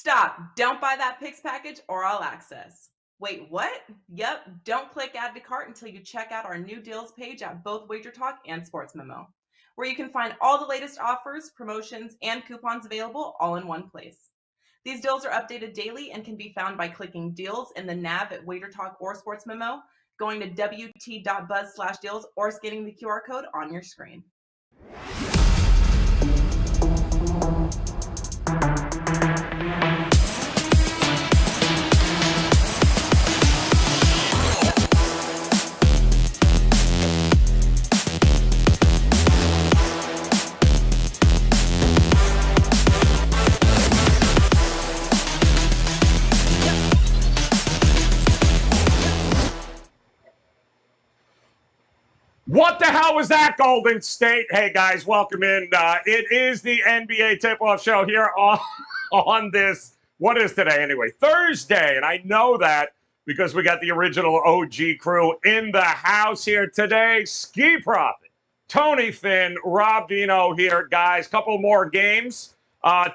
Stop. Don't buy that Pix package or All Access. Wait, what? Yep, don't click Add to Cart until you check out our new deals page at both WagerTalk and Sports Memo, where you can find all the latest offers, promotions, and coupons available all in one place. These deals are updated daily and can be found by clicking Deals in the nav at WagerTalk or Sports Memo, going to wt.buzz/deals, or scanning the QR code on your screen. What the hell was that, Golden State? Hey, guys, welcome in. It is the NBA Tip-Off Show here on this, what is today anyway? Thursday, and I know that because we got the original OG crew in the house here today. Ski Prophet, Tony Finn, Rob Vino here, guys. Couple more games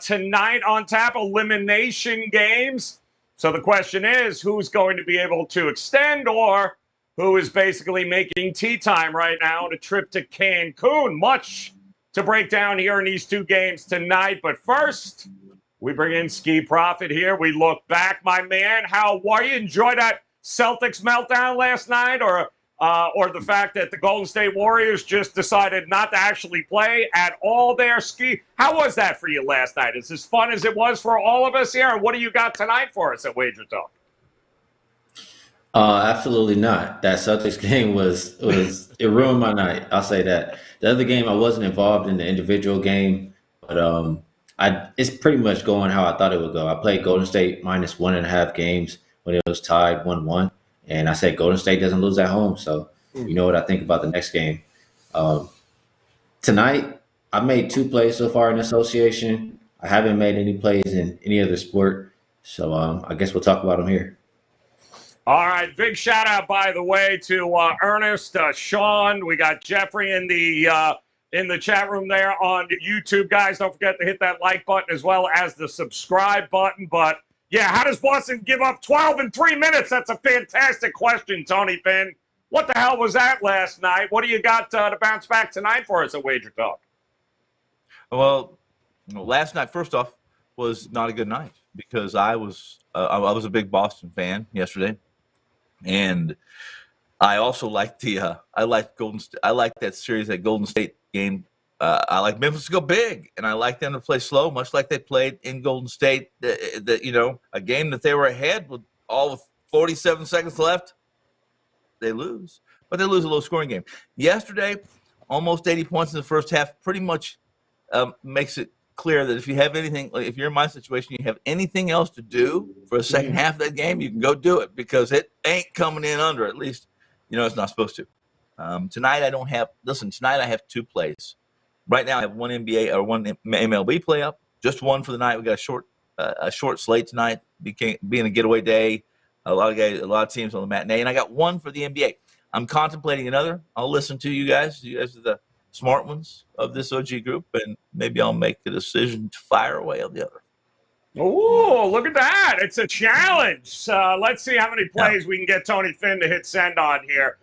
tonight on tap, elimination games. So the question is, who's going to be able to extend, or who is basically making tea time right now on a trip to Cancun? Much to break down here in these two games tonight. But first, we bring in Ski Prophet here. We look back, my man. How are you? Enjoy that Celtics meltdown last night, or the fact that the Golden State Warriors just decided not to actually play at all there? Ski, how was that for you last night? Is as fun as it was for all of us here? And what do you got tonight for us at WagerTalk? Absolutely not. That Celtics game was it ruined my night. I'll say that. The other game, I wasn't involved in the individual game, but it's pretty much going how I thought it would go. I played Golden State minus 1.5 games when it was tied 1-1, and I said Golden State doesn't lose at home. So you know what I think about the next game. Tonight, I've made 2 plays so far in association. I haven't made any plays in any other sport, so I guess we'll talk about them here. All right, big shout out, by the way, to Ernest, Sean. We got Jeffrey in the chat room there on YouTube, guys. Don't forget to hit that like button as well as the subscribe button. But yeah, how does Boston give up 12 in 3 minutes? That's a fantastic question, Tony Finn. What the hell was that last night? What do you got to bounce back tonight for us at WagerTalk? Well, last night, first off, was not a good night because I was a big Boston fan yesterday. And I also like I like Golden State. I like that series, that Golden State game. I like Memphis to go big, and I like them to play slow, much like they played in Golden State. A game that they were ahead with all of 47 seconds left, they lose. But they lose a low-scoring game. Yesterday, almost 80 points in the first half, pretty much makes it clear that if you have anything, like if you're in my situation, you have anything else to do for the second half of that game, you can go do it because it ain't coming in under. At least, it's not supposed to. Tonight I have 2 plays. Right now I have one NBA or one MLB play up, just one for the night. We got a short slate tonight, being a getaway day. A lot of teams on the matinee, and I got one for the NBA. I'm contemplating another. I'll listen to you guys. You guys are the smart ones of this OG group, and maybe I'll make the decision to fire away on the other. Oh, look at that. It's a challenge. Let's see how many plays we can get Tony Finn to hit send on here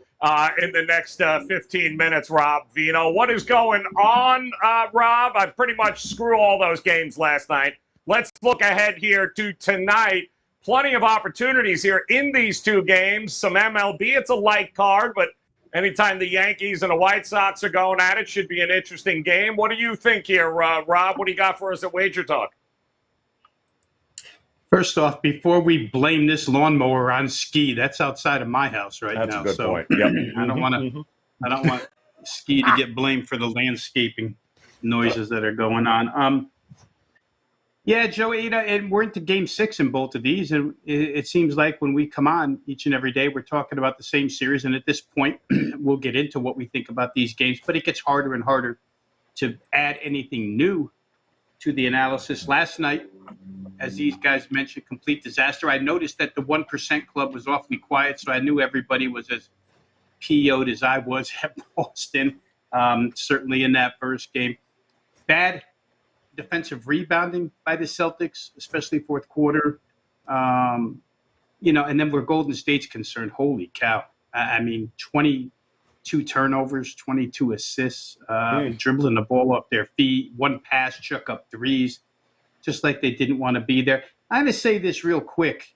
in the next 15 minutes, Rob Vino. What is going on, Rob? I pretty much screw all those games last night. Let's look ahead here to tonight. Plenty of opportunities here in these 2 games. Some MLB. It's a light card, but anytime the Yankees and the White Sox are going at it, should be an interesting game. What do you think here, Rob? What do you got for us at WagerTalk? First off, before we blame this lawnmower on Ski, that's outside of my house now. That's a good point. Yep. I don't want Ski to get blamed for the landscaping noises that are going on. Yeah, Joey, and we're into Game 6 in both of these, and it seems like when we come on each and every day, we're talking about the same series, and at this point, we'll get into what we think about these games, but it gets harder and harder to add anything new to the analysis. Last night, as these guys mentioned, complete disaster. I noticed that the 1% Club was awfully quiet, so I knew everybody was as PO'd as I was at Boston, certainly in that first game. Bad defensive rebounding by the Celtics, especially fourth quarter. And then where Golden State's concerned, holy cow. I mean, 22 turnovers, 22 assists, dribbling the ball off their feet, one pass, chuck up threes, just like they didn't want to be there. I'm going to say this real quick.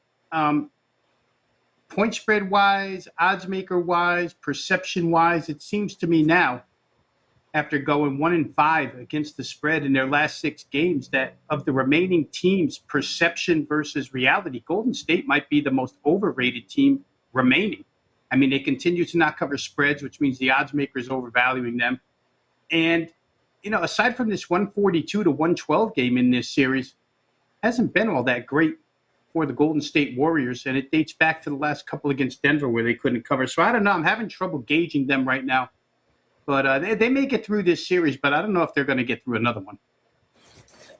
Point spread wise, odds maker wise, perception wise, it seems to me now, after going 1-5 against the spread in their last 6 games, that of the remaining teams, perception versus reality, Golden State might be the most overrated team remaining. I mean, they continue to not cover spreads, which means the odds maker is overvaluing them. And, aside from this 142 to 112 game in this series, hasn't been all that great for the Golden State Warriors, and it dates back to the last couple against Denver where they couldn't cover. So I don't know. I'm having trouble gauging them right now. But they may get through this series, but I don't know if they're going to get through another one.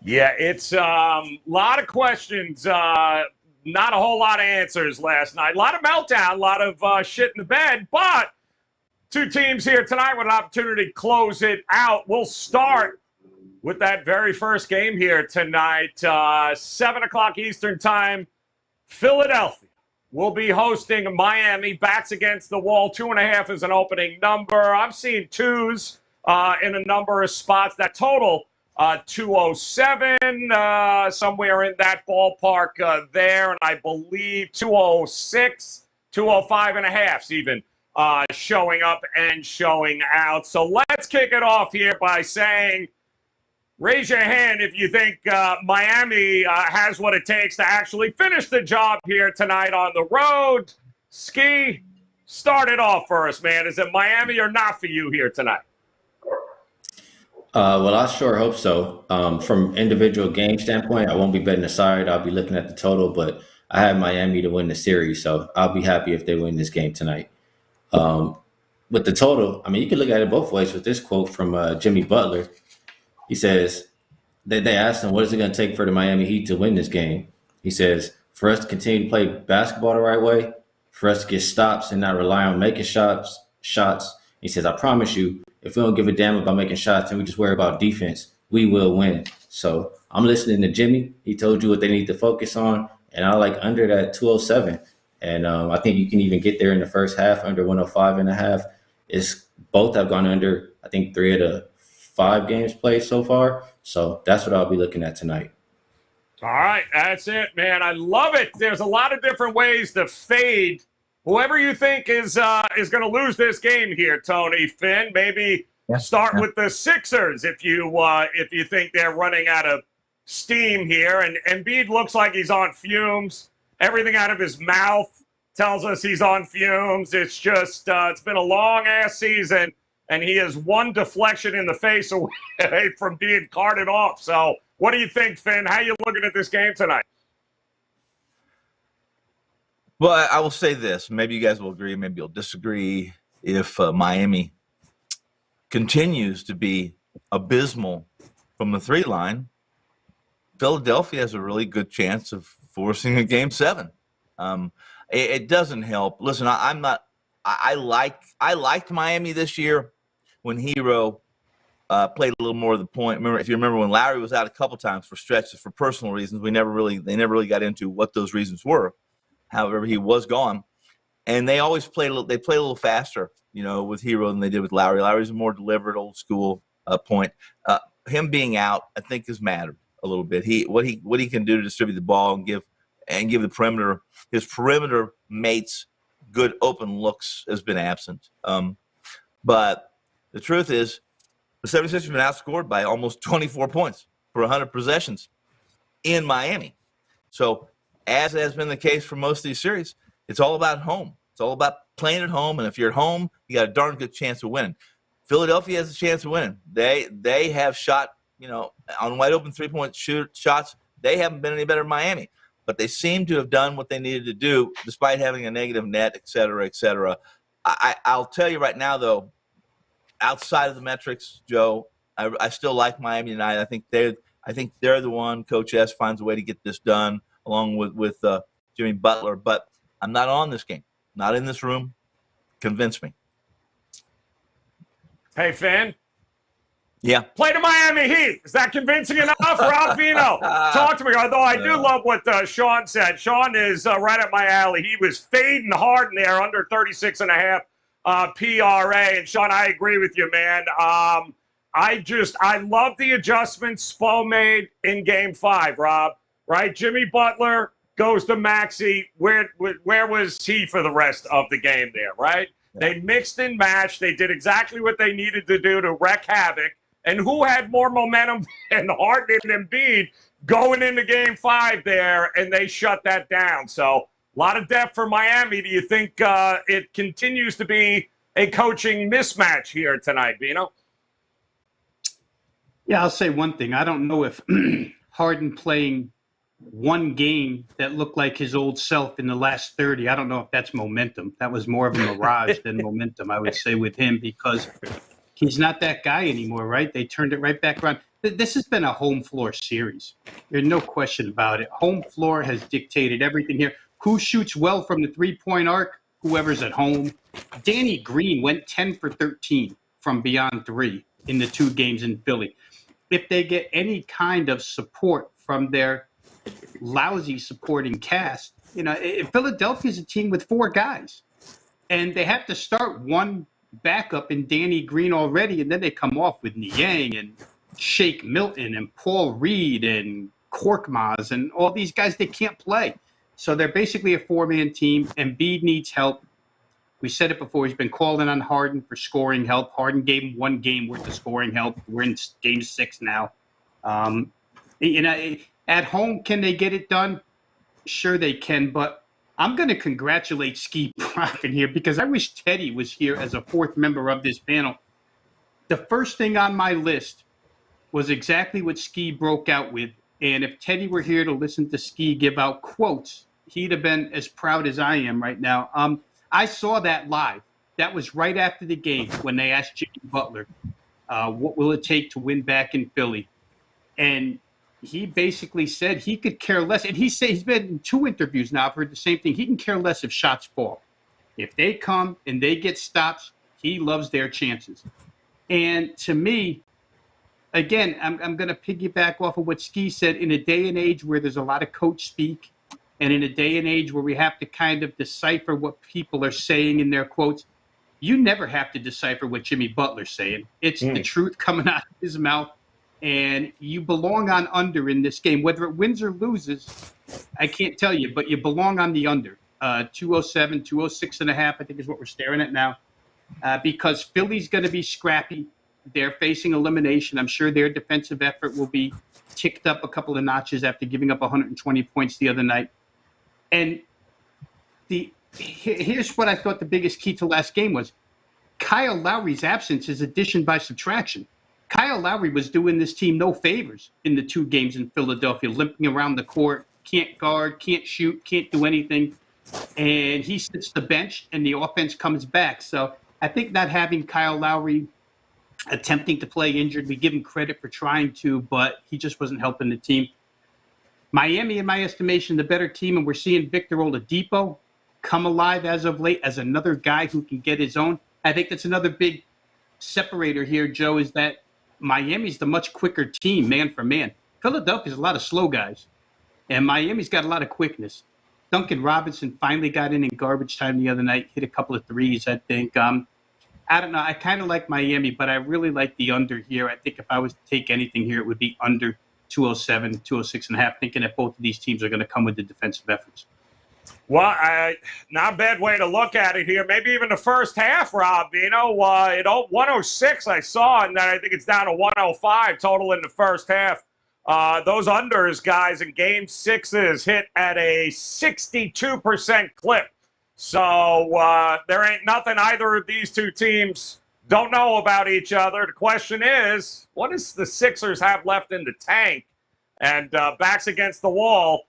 Yeah, it's a lot of questions, not a whole lot of answers last night. A lot of meltdown, a lot of shit in the bed, but 2 teams here tonight with an opportunity to close it out. We'll start with that very first game here tonight, 7 o'clock Eastern time. Philadelphia will be hosting Miami. Backs against the wall. 2.5 is an opening number. I'm seeing 2s in a number of spots. That total, 207, somewhere in that ballpark there. And I believe 206, 205.5 even showing up and showing out. So let's kick it off here by saying, raise your hand if you think Miami has what it takes to actually finish the job here tonight on the road. Ski, start it off for us, man. Is it Miami or not for you here tonight? Well, I sure hope so. From individual game standpoint, I won't be betting the side. I'll be looking at the total, but I have Miami to win the series, so I'll be happy if they win this game tonight. With the total, I mean, you can look at it both ways with this quote from Jimmy Butler. He says, they asked him, what is it going to take for the Miami Heat to win this game? He says, for us to continue to play basketball the right way, for us to get stops and not rely on making shots. He says, I promise you, if we don't give a damn about making shots and we just worry about defense, we will win. So I'm listening to Jimmy. He told you what they need to focus on, and I like under that 207. And I think you can even get there in the first half, under 105.5. Both have gone under, I think, 3 of the 5 games played so far. So that's what I'll be looking at tonight. All right, that's it, man. I love it. There's a lot of different ways to fade whoever you think is going to lose this game here, Tony. Finn, maybe start with the Sixers if you think they're running out of steam here. And Embiid looks like he's on fumes. Everything out of his mouth tells us he's on fumes. It's just it's been a long-ass season, and he is one deflection in the face away from being carted off. So what do you think, Finn? How you looking at this game tonight? Well, I will say this. Maybe you guys will agree, maybe you'll disagree. If Miami continues to be abysmal from the 3 line, Philadelphia has a really good chance of forcing a Game 7. It doesn't help. Listen, I liked Miami this year when Hero played a little more of the point. If you remember when Lowry was out a couple times for stretches for personal reasons, they never really got into what those reasons were. However, he was gone, and they always play a little faster, with Hero than they did with Lowry. Lowry's a more deliberate, old school point. Him being out, I think, has mattered a little bit. What he can do to distribute the ball and give his perimeter mates good open looks has been absent. But the truth is, the 76ers have been outscored by almost 24 points for 100 possessions in Miami. So, as has been the case for most of these series, it's all about home. It's all about playing at home, and if you're at home, you got a darn good chance of winning. Philadelphia has a chance of winning. They have shot, on wide open 3-point shots. They haven't been any better than Miami, but they seem to have done what they needed to do despite having a negative net, et cetera, et cetera. I'll tell you right now, though, outside of the metrics, Joe, I still like Miami tonight. I think they're the one. Coach S finds a way to get this done, along with Jimmy Butler. But I'm not on this game. Not in this room. Convince me. Hey, Finn. Yeah. Play the Miami Heat. Is that convincing enough, Rob Vino? Talk to me. Although I do love what Sean said. Sean is right up my alley. He was fading hard in there, under 36.5 PRA. And Sean, I agree with you, man. I love the adjustments Spo made in Game 5, Rob. Right? Jimmy Butler goes to Maxey. Where was he for the rest of the game there, right? Yeah. They mixed and matched. They did exactly what they needed to do to wreak havoc. And who had more momentum than Harden and Embiid going into Game 5 there, and they shut that down. So a lot of depth for Miami. Do you think it continues to be a coaching mismatch here tonight, Vino? Yeah, I'll say one thing. I don't know if Harden playing one game that looked like his old self in the last 30, I don't know if that's momentum. That was more of a mirage than momentum, I would say, with him, because he's not that guy anymore, right? They turned it right back around. This has been a home floor series. There's no question about it. Home floor has dictated everything here. Who shoots well from the three-point arc? Whoever's at home. Danny Green went 10 for 13 from beyond three in the 2 games in Philly. If they get any kind of support from their lousy supporting cast, Philadelphia's a team with 4 guys, and they have to start one backup in Danny Green already, and then they come off with Niang and Shake Milton and Paul Reed and Korkmaz and all these guys. They can't play. So they're basically a 4-man team. Embiid needs help. We said it before. He's been calling on Harden for scoring help. Harden gave him 1 game worth of scoring help. We're in Game 6 now. At home, can they get it done? Sure they can, but I'm going to congratulate Ski Profit here, because I wish Teddy was here as a 4th member of this panel. The first thing on my list was exactly what Ski broke out with, and if Teddy were here to listen to Ski give out quotes, he'd have been as proud as I am right now. I saw that live. That was right after the game when they asked Jimmy Butler, what will it take to win back in Philly? And he basically said he could care less. And he's been in 2 interviews now. I've heard the same thing. He can care less if shots fall. If they come and they get stops, he loves their chances. And to me, again, I'm going to piggyback off of what Ski said. In a day and age where there's a lot of coach speak, and in a day and age where we have to kind of decipher what people are saying in their quotes, you never have to decipher what Jimmy Butler's saying. It's the truth coming out of his mouth. And you belong on under in this game. Whether it wins or loses, I can't tell you, but you belong on the under. 207, 206.5, I think is what we're staring at now. Because Philly's going to be scrappy. They're facing elimination. I'm sure their defensive effort will be ticked up a couple of notches after giving up 120 points the other night. And here's what I thought the biggest key to last game was. Kyle Lowry's absence is addition by subtraction. Kyle Lowry was doing this team no favors in the 2 games in Philadelphia, limping around the court, can't guard, can't shoot, can't do anything. And he sits the bench, and the offense comes back. So I think not having Kyle Lowry attempting to play injured, we give him credit for trying to, but he just wasn't helping the team. Miami, in my estimation, the better team, and we're seeing Victor Oladipo come alive as of late as another guy who can get his own. I think that's another big separator here, Joe, is that Miami's the much quicker team, man for man. Philadelphia's a lot of slow guys, and Miami's got a lot of quickness. Duncan Robinson finally got in garbage time the other night, hit a couple of threes, I think. I don't know. I kind of like Miami, but I really like the under here. I think if I was to take anything here, it would be under 207, 206.5, thinking that both of these teams are going to come with the defensive efforts. Well, not a bad way to look at it here. Maybe even the first half, Rob. At 106 I saw, and then I think it's down to 105 total in the first half. Those unders, guys, in Game 6s hit at a 62% clip. So there ain't nothing either of these 2 teams don't know about each other. The question is, what does the Sixers have left in the tank? And backs against the wall,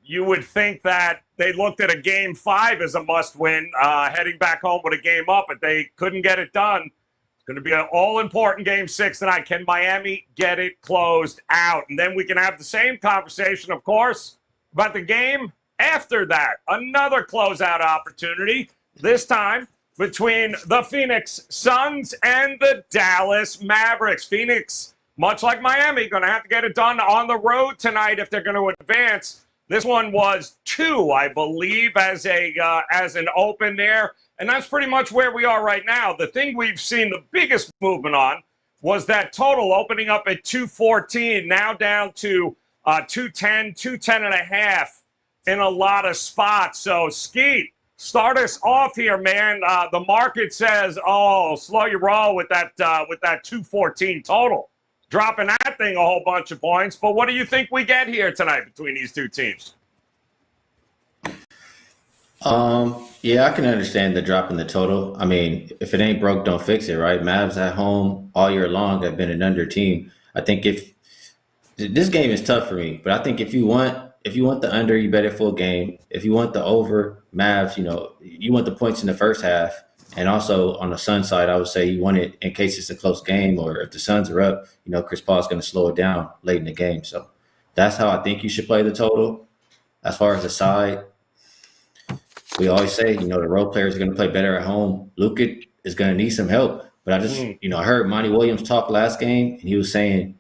you would think that they looked at a Game 5 as a must-win, heading back home with a game up, but they couldn't get it done. It's going to be an all-important Game 6 tonight. Can Miami get it closed out? And then we can have the same conversation, of course, about the game after that. Another closeout opportunity. This time, between the Phoenix Suns and the Dallas Mavericks. Phoenix, much like Miami, going to have to get it done on the road tonight if they're going to advance. This one was 2, I believe, as an open there. And that's pretty much where we are right now. The thing we've seen the biggest movement on was that total opening up at 214, now down to 210, 210 and a half in a lot of spots. So, Skeet, start us off here, man. The market says, oh, slow your roll with that 214 total. Dropping that thing a whole bunch of points. But what do you think we get here tonight between these two teams? Yeah, I can understand the drop in the total. I mean, if it ain't broke, don't fix it, right? Mavs at home all year long have been an under team. I think if this game is tough for me, but I think if you want the under, you bet it full game. If you want the over, Mavs, you want the points in the first half. And also on the Suns side, I would say you want it in case it's a close game, or if the Suns are up, Chris Paul's going to slow it down late in the game. So that's how I think you should play the total. As far as the side, we always say, the role players are going to play better at home. Luka is going to need some help. But I just, I heard Monty Williams talk last game, and he was saying,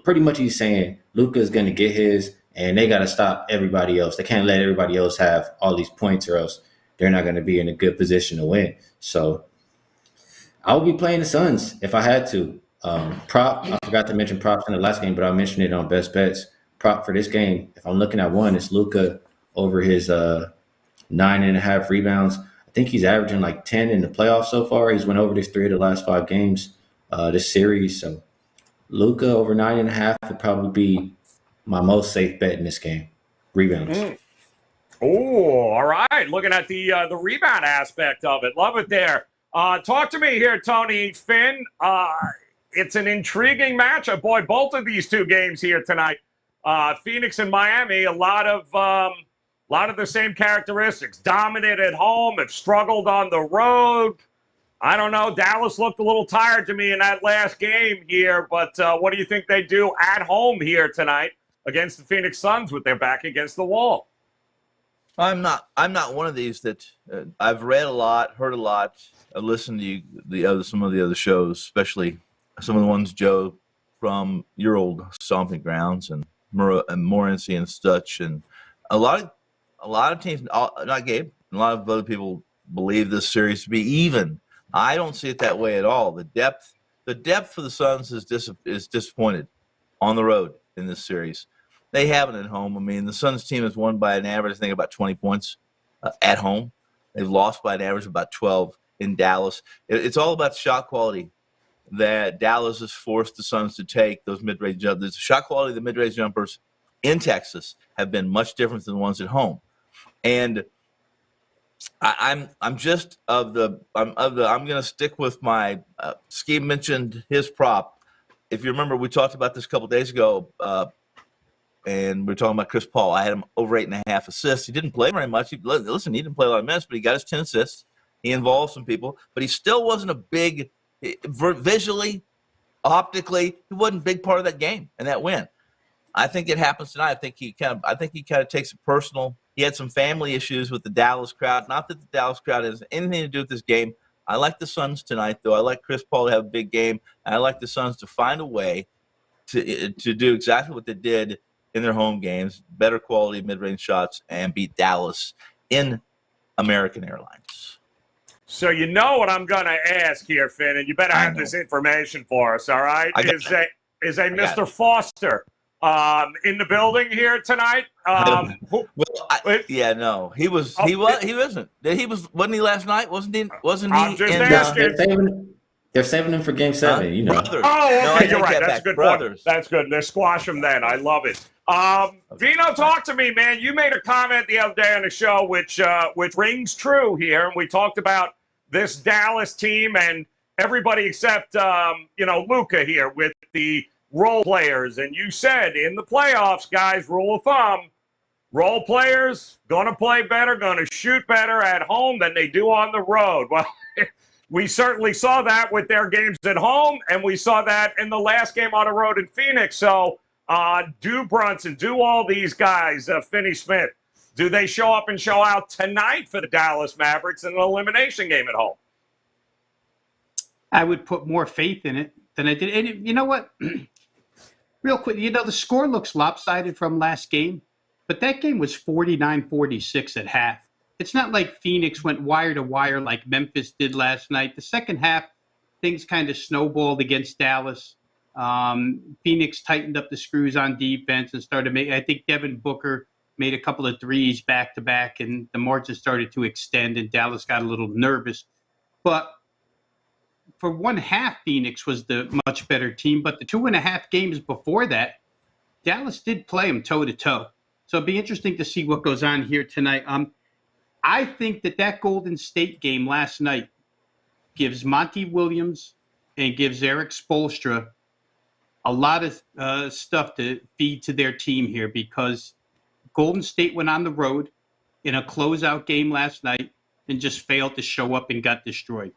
pretty much he's saying Luka is going to get his, and they got to stop everybody else. They can't let everybody else have all these points, or else they're not going to be in a good position to win. So I would be playing the Suns if I had to. Prop, I forgot to mention props in the last game, but I mentioned it on Best Bets. Prop for this game, if I'm looking at one, it's Luka over his 9.5 rebounds. I think he's averaging like 10 in the playoffs so far. He's went over this 3 of the last 5 games this series. So Luka over 9.5 would probably be my most safe bet in this game. Rebounds. Oh, all right. Looking at the rebound aspect of it. Love it there. Talk to me here, Tony. Finn, it's an intriguing matchup. Boy, both of these two games here tonight. Phoenix and Miami, a lot of the same characteristics. Dominant at home, have struggled on the road. I don't know. Dallas looked a little tired to me in that last game here, but what do you think they do at home here tonight against the Phoenix Suns with their back against the wall? I'm not one of these that I've read a lot, heard a lot, listened to some of the other shows, especially some of the ones, Joe, from your old stomping grounds, and Morency and Stutch, and a lot of teams, not Gabe, a lot of other people believe this series to be even. I don't see it that way at all. The depth for the Suns is disappointed on the road in this series. They haven't at home. I mean, the Suns team has won by an average, I think, about 20 points at home. They've lost by an average of about 12 in Dallas. It's all about shot quality that Dallas has forced the Suns to take, those mid-range jumpers. The shot quality of the mid-range jumpers in Texas have been much different than the ones at home. And I'm going to stick with my Ski mentioned his prop. If you remember, we talked about this a couple days ago, and we were talking about Chris Paul. I had him over 8.5 assists. He didn't play very much. He didn't play a lot of minutes, but he got his 10 assists. He involved some people, but he still wasn't a big, visually, optically, he wasn't a big part of that game and that win. I think it happens tonight. I think he kind of takes it personal. He had some family issues with the Dallas crowd. Not that the Dallas crowd has anything to do with this game. I like the Suns tonight, though. I like Chris Paul to have a big game. And I like the Suns to find a way to do exactly what they did in their home games, better quality mid-range shots, and beat Dallas in American Airlines. So you know what I'm going to ask here, Finn, and you better have this information for us, all right? Is a Mr. Foster in the building here tonight? No, he was. He wasn't. Wasn't he last night? Wasn't he? I'm just asking. They're saving him for Game 7, Brothers. Oh, okay, you're right. That's a good Brothers. point. That's good. They squash him then. I love it. Vino, talk to me, man. You made a comment the other day on the show, which rings true here, and we talked about this Dallas team and everybody except Luka here with the role players. And you said in the playoffs, guys, rule of thumb, role players going to play better, going to shoot better at home than they do on the road. Well, we certainly saw that with their games at home, and we saw that in the last game on the road in Phoenix. So do Brunson, do all these guys, Finney Smith, Do they show up and show out tonight for the Dallas Mavericks in an elimination game at home? I would put more faith in it than I did. And you know what? Real quick, the score looks lopsided from last game, but that game was 49-46 at half. It's not like Phoenix went wire to wire like Memphis did last night. The second half, things kind of snowballed against Dallas. Phoenix tightened up the screws on defense and started making, I think Devin Booker made a couple of threes back to back, and the margin started to extend, and Dallas got a little nervous. But for one half, Phoenix was the much better team. But the 2.5 games before that, Dallas did play them toe to toe. So it'll be interesting to see what goes on here tonight. I think that Golden State game last night gives Monty Williams and gives Eric Spoelstra a lot of stuff to feed to their team here, because Golden State went on the road in a closeout game last night and just failed to show up and got destroyed.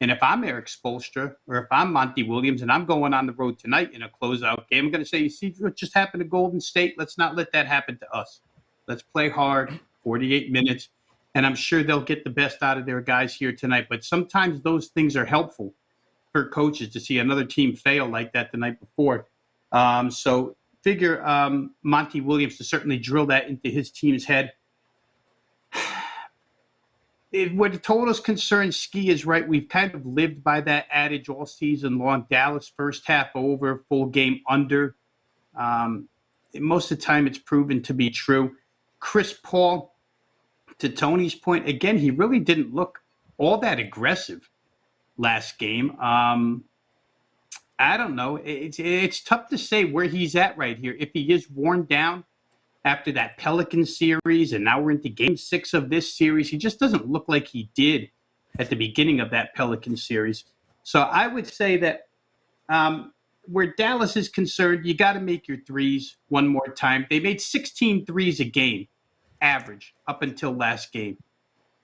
And if I'm Eric Spoelstra or if I'm Monty Williams and I'm going on the road tonight in a closeout game, I'm going to say, you see what just happened to Golden State? Let's not let that happen to us. Let's play hard, 48 minutes, and I'm sure they'll get the best out of their guys here tonight. But sometimes those things are helpful for coaches to see another team fail like that the night before. So figure Monty Williams to certainly drill that into his team's head. Where the total is concerned, Ski is right. We've kind of lived by that adage all season long. Dallas first half over, full game under. Most of the time it's proven to be true. Chris Paul, to Tony's point, again, he really didn't look all that aggressive last game. I don't know. It's tough to say where he's at right here. If he is worn down after that Pelican series, and now we're into game 6 of this series, he just doesn't look like he did at the beginning of that Pelican series. So I would say that where Dallas is concerned, you got to make your threes one more time. They made 16 threes a game, average, up until last game.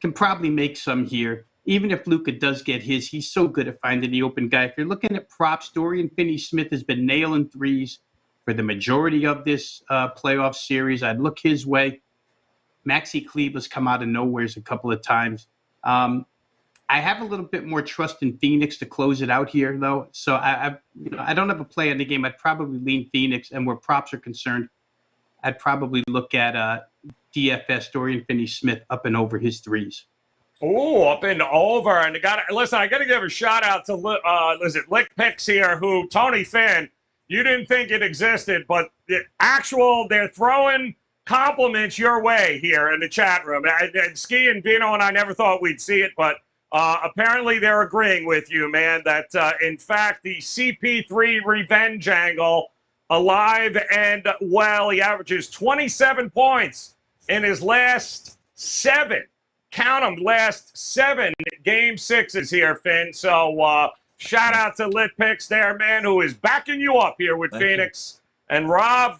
Can probably make some here. Even if Luka does get his, he's so good at finding the open guy. If you're looking at props, Dorian Finney-Smith has been nailing threes for the majority of this playoff series. I'd look his way. Maxi Kleber has come out of nowheres a couple of times. I have a little bit more trust in Phoenix to close it out here, though. So I don't have a play on the game. I'd probably lean Phoenix, and where props are concerned, I'd probably look at DFS, Dorian Finney-Smith, up and over his threes. Oh, up and over. And I got to give a shout out to Lick Picks here, who, Tony Finn, you didn't think it existed, but they're throwing compliments your way here in the chat room. And Ski and Vino and I never thought we'd see it, but apparently they're agreeing with you, man, that in fact the CP3 revenge angle, alive and well. He averages 27 points in his last 7. Count them, last 7 game 6s here, Finn. So shout out to Lit Picks there, man, who is backing you up here with Thank Phoenix. You. And Rob,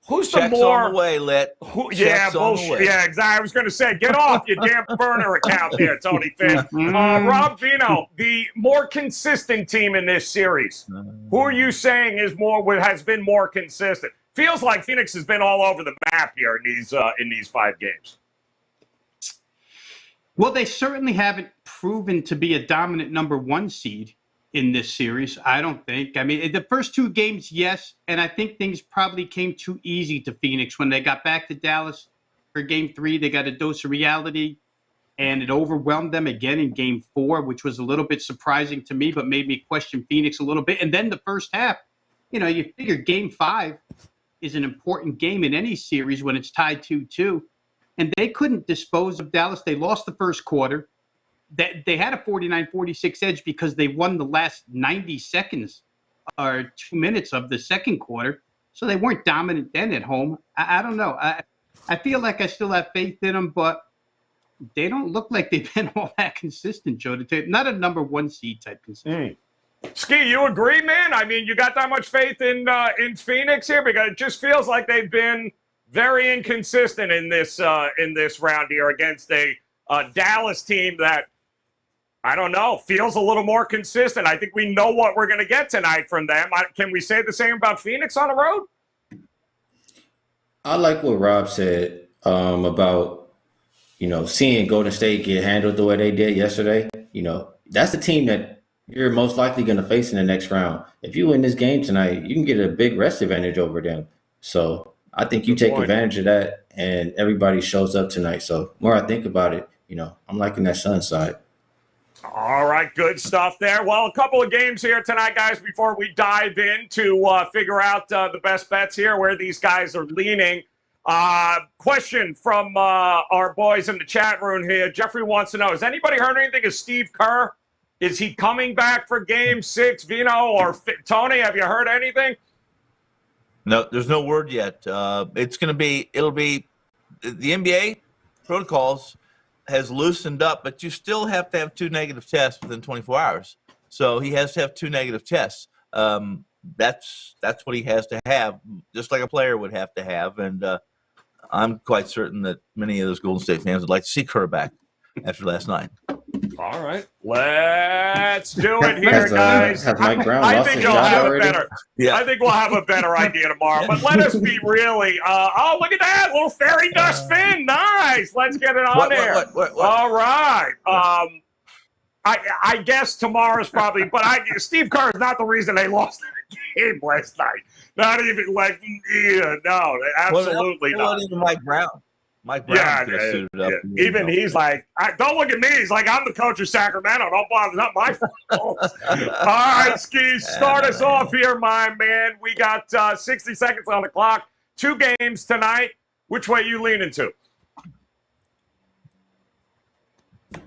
who's Checks the more? on the way, Lit. Yeah, bullshit. Yeah, exactly. I was going to say, get off your damn burner account there, Tony Finn. Rob Vino, the more consistent team in this series. Who are you saying has been more consistent? Feels like Phoenix has been all over the map here in these 5 games. Well, they certainly haven't proven to be a dominant number 1 seed in this series, I don't think. I mean, the first 2 games, yes, and I think things probably came too easy to Phoenix. When they got back to Dallas for game 3, they got a dose of reality, and it overwhelmed them again in game 4, which was a little bit surprising to me, but made me question Phoenix a little bit. And then the first half, you figure game 5 is an important game in any series when it's tied 2-2. And they couldn't dispose of Dallas. They lost the first quarter. They had a 49-46 edge because they won the last 90 seconds or 2 minutes of the second quarter. So they weren't dominant then at home. I don't know. I feel like I still have faith in them, but they don't look like they've been all that consistent, Joe. Not a number 1 seed type consistent. Ski, you agree, man? I mean, you got that much faith in Phoenix here? Because it just feels like they've been very inconsistent in this round here against a Dallas team that, I don't know, feels a little more consistent. I think we know what we're going to get tonight from them. Can we say the same about Phoenix on the road? I like what Rob said. about, seeing Golden State get handled the way they did yesterday. That's the team that you're most likely going to face in the next round. If you win this game tonight, you can get a big rest advantage over them. So I think you take advantage of that, and everybody shows up tonight. So the more I think about it, I'm liking that Suns side. All right, good stuff there. Well, a couple of games here tonight, guys, before we dive in to figure out the best bets here, where these guys are leaning. Question from our boys in the chat room here. Jeffrey wants to know, has anybody heard anything of Steve Kerr? Is he coming back for Game 6? Vino or Tony, have you heard anything? No, there's no word yet. It'll be the NBA protocols has loosened up, but you still have to have 2 negative tests within 24 hours. So he has to have 2 negative tests. That's what he has to have, just like a player would have to have. And I'm quite certain that many of those Golden State fans would like to see Kerr back after last night. All right, let's do it here, guys. Has Mike Brown I lost think his you'll job have already? a better. Yeah. I think we'll have a better idea tomorrow. But let us be really. Oh, look at that little fairy dust fin. Nice. Let's get it on there. What? All right. I guess tomorrow's probably. But Steve Kerr is not the reason they lost the game last night. Not even like. Yeah, no, absolutely not. Not even Mike Brown. Mike Brown could have suited up. Yeah. Even he's like, don't look at me. He's like, I'm the coach of Sacramento. Don't bother. It's not my fault. All right, Ski, start us off here, my man. We got 60 seconds on the clock. 2 games tonight. Which way you leaning to?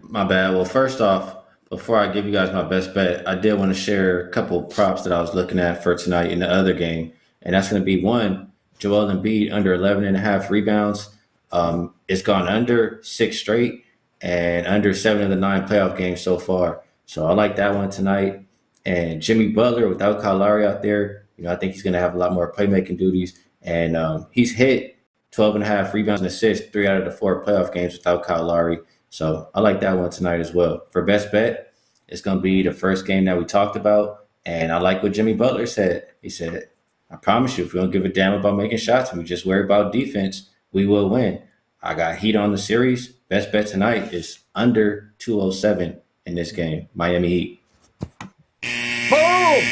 My bad. Well, first off, before I give you guys my best bet, I did want to share a couple props that I was looking at for tonight in the other game. And that's going to be one, Joel Embiid under 11.5 rebounds. It's gone under 6 straight and under 7 of the 9 playoff games so far. So I like that one tonight. And Jimmy Butler without Kyle Lowry out there, I think he's going to have a lot more playmaking duties. And he's hit 12.5 rebounds and assists 3 out of the 4 playoff games without Kyle Lowry. So I like that one tonight as well. For best bet, it's going to be the first game that we talked about. And I like what Jimmy Butler said. He said, I promise you, if we don't give a damn about making shots and we just worry about defense, we will win. I got heat on the series. Best bet tonight is under 207 in this game. Miami Heat. Boom!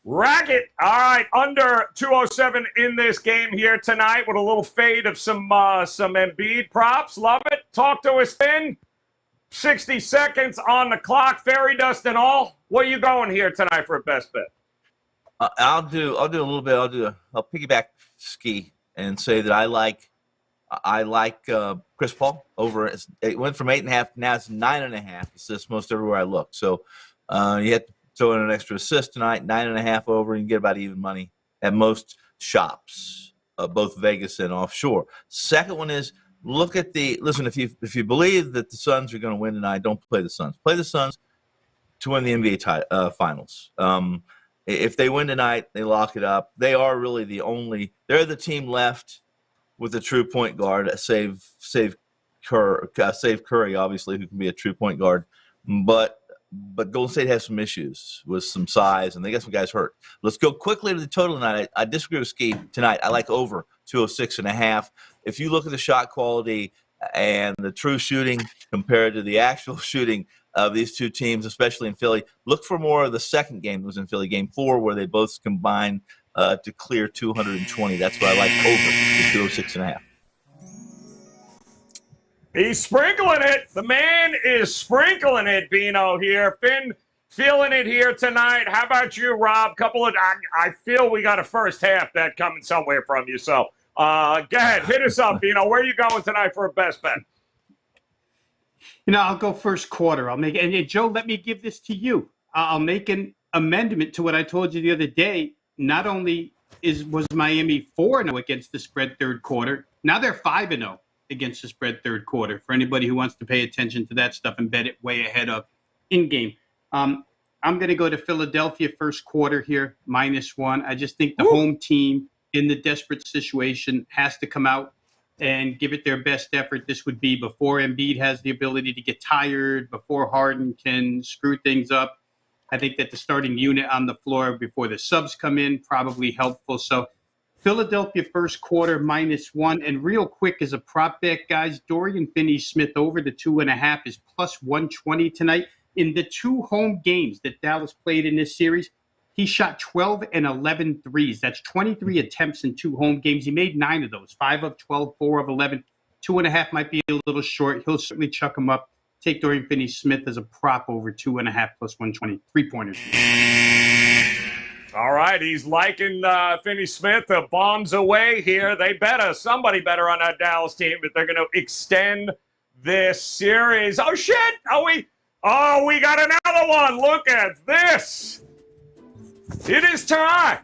Racket. All right, under 207 in this game here tonight with a little fade of some Embiid props. Love it. Talk to us, Finn. 60 seconds on the clock. Fairy dust and all. What are you going here tonight for a best bet? I'll do a little bit. I'll piggyback Ski and say that I like Chris Paul over. It went from 8.5, now it's 9.5 assists most everywhere I look. So you have to throw in an extra assist tonight, 9.5 over, and you get about even money at most shops, both Vegas and offshore. Second one is listen. If you believe that the Suns are going to win tonight, don't play the Suns. Play the Suns to win the NBA finals. If they win tonight, they lock it up. They are really they're the team left with a true point guard, save Curry, obviously, who can be a true point guard. But Golden State has some issues with some size, and they got some guys hurt. Let's go quickly to the total tonight. I disagree with Ski tonight. I like over 206.5. If you look at the shot quality and the true shooting compared to the actual shooting of these two teams, especially in Philly, look for more of the second game that was in Philly, Game 4, where they both combined to clear 220. That's what I like over the 206.5. He's sprinkling it. The man is sprinkling it, Bino here. Finn feeling it here tonight. How about you, Rob? I feel we got a first half bet coming somewhere from you. So go ahead, hit us up, Bino. Where are you going tonight for a best bet? I'll go first quarter. I'll make it. And Joe, let me give this to you. I'll make an amendment to what I told you the other day. Not only was Miami 4-0 against the spread third quarter, now they're 5-0 against the spread third quarter. For anybody who wants to pay attention to that stuff and bet it way ahead of in-game. I'm going to go to Philadelphia first quarter here, -1. I just think the home team in the desperate situation has to come out and give it their best effort. This would be before Embiid has the ability to get tired, before Harden can screw things up. I think that the starting unit on the floor before the subs come in, probably helpful. So Philadelphia first quarter -1. And real quick as a prop bet, guys, Dorian Finney-Smith over the 2.5 is +120 tonight. In the 2 home games that Dallas played in this series, he shot 12 and 11 threes. That's 23 attempts in 2 home games. He made 9 of those, 5 of 12, 4 of 11. 2.5 might be a little short. He'll certainly chuck him up. Take Dorian Finney-Smith as a prop over 2.5 +120. 3-pointers. All right, he's liking Finney-Smith. The bombs away here. They better, somebody better on that Dallas team if they're going to extend this series. Oh, shit. We got another one. Look at this. It is time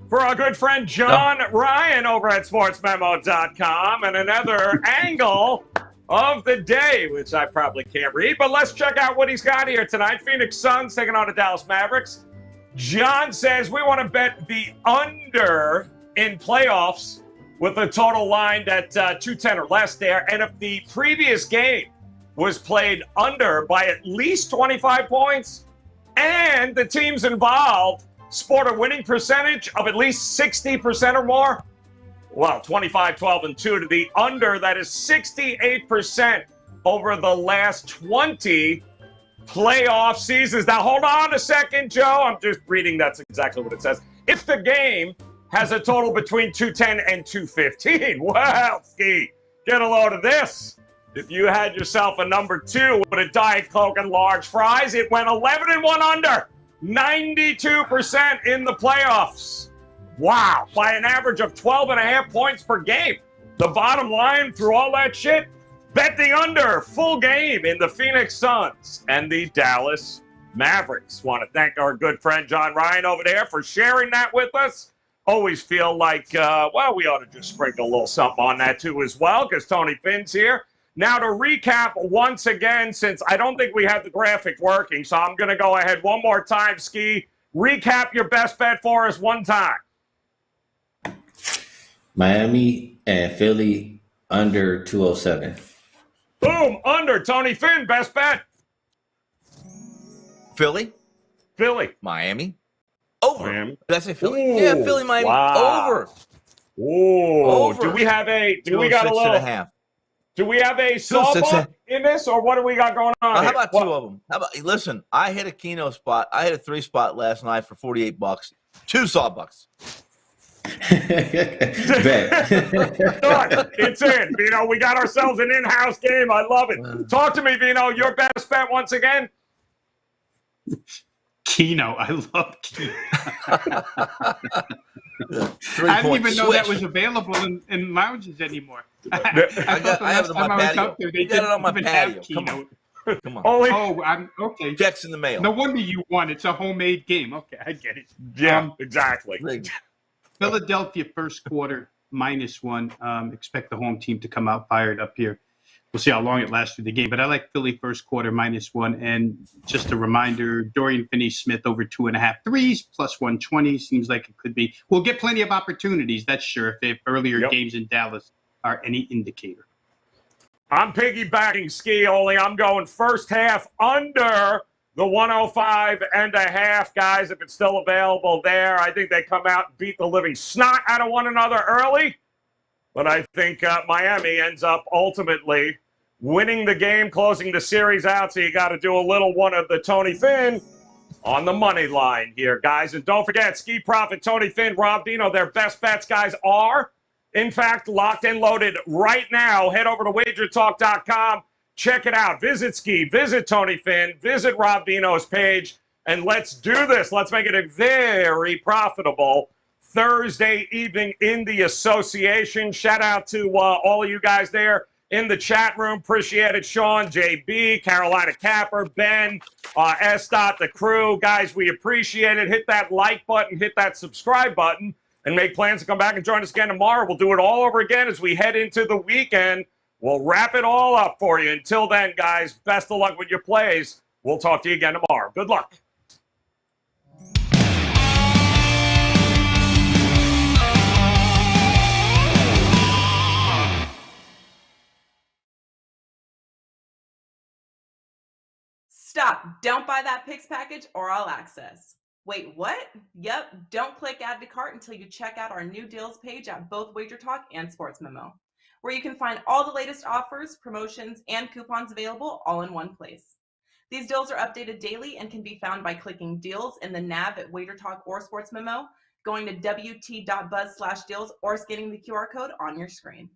for our good friend John Ryan over at sportsmemo.com and another angle of the day, which I probably can't read, but let's check out what he's got here tonight. Phoenix Suns taking on the Dallas Mavericks. John says we want to bet the under in playoffs with a total line at 210 or less there. And if the previous game was played under by at least 25 points and the teams involved sport a winning percentage of at least 60% or more, well, 25, 12, and 2 to the under. That is 68% over the last 20 playoff seasons. Now, hold on a second, Joe. I'm just reading. That's exactly what it says. If the game has a total between 210 and 215, well, Ski, get a load of this. If you had yourself a number 2 with a Diet Coke and large fries, it went 11 and 1 under, 92% in the playoffs. Wow, by an average of 12.5 points per game. The bottom line through all that shit, bet the under full game in the Phoenix Suns and the Dallas Mavericks. Want to thank our good friend John Ryan over there for sharing that with us. Always feel like, we ought to just sprinkle a little something on that too as well, because Tony Finn's here. Now to recap once again, since I don't think we have the graphic working, so I'm going to go ahead one more time, Ski. Recap your best bet for us one time. Miami and Philly under 207. Boom, under. Tony Finn, best bet. Philly, Miami. over. Miami. Did I say Philly? Ooh, Yeah, Philly, Miami, wow. over. Ooh, Over. do we have a saw book in this, or what do we got going on How here? about 2 of them? Listen, I hit a Keno spot. I hit a 3 spot last night for $48. 2 sawbucks. Bet. Done. It's in. Vino, we got ourselves an in-house game. I love it. Talk to me, Vino. Your best bet once again? Keno. I love Keno. I didn't even know that was available in lounges anymore. I have it on my patio. They got it on my didn't patio. have Keno. Come on. Oh, I'm okay. Checks in the mail. No wonder you won. It's a homemade game. Okay, I get it. Yeah, exactly. Philadelphia first quarter -1. Expect the home team to come out fired up here. We'll see how long it lasts through the game. But I like Philly first quarter -1. And just a reminder, Dorian Finney-Smith over 2.5 threes, +120. Seems like it could be. We'll get plenty of opportunities, that's sure, if earlier games in Dallas are any indicator. I'm piggybacking Ski, only I'm going first half under the 105.5, guys, if it's still available there. I think they come out and beat the living snot out of one another early. But I think Miami ends up ultimately winning the game, closing the series out. So you got to do a little one of the Tony Finn on the money line here, guys. And don't forget, Ski Profit, Tony Finn, Rob Dino, their best bets, guys, are, in fact, locked and loaded right now. Head over to WagerTalk.com. Check it out. Visit Ski, visit Tony Finn, visit Rob Dino's page, and let's do this. Let's make it a very profitable Thursday evening in the association. Shout out to all of you guys there in the chat room. Appreciate it. Sean, JB, Carolina Capper, Ben, S. the crew. Guys, we appreciate it. Hit that like button, hit that subscribe button, and make plans to come back and join us again tomorrow. We'll do it all over again as we head into the weekend. We'll wrap it all up for you. Until then, guys, best of luck with your plays. We'll talk to you again tomorrow. Good luck. Stop. Don't buy that Pix package or All Access. Wait, what? Yep, don't click add to cart until you check out our new deals page at both WagerTalk and Sports Memo, where you can find all the latest offers, promotions, and coupons available all in one place. These deals are updated daily and can be found by clicking deals in the nav at WagerTalk or Sports Memo, going to wt.buzz/deals, or scanning the QR code on your screen.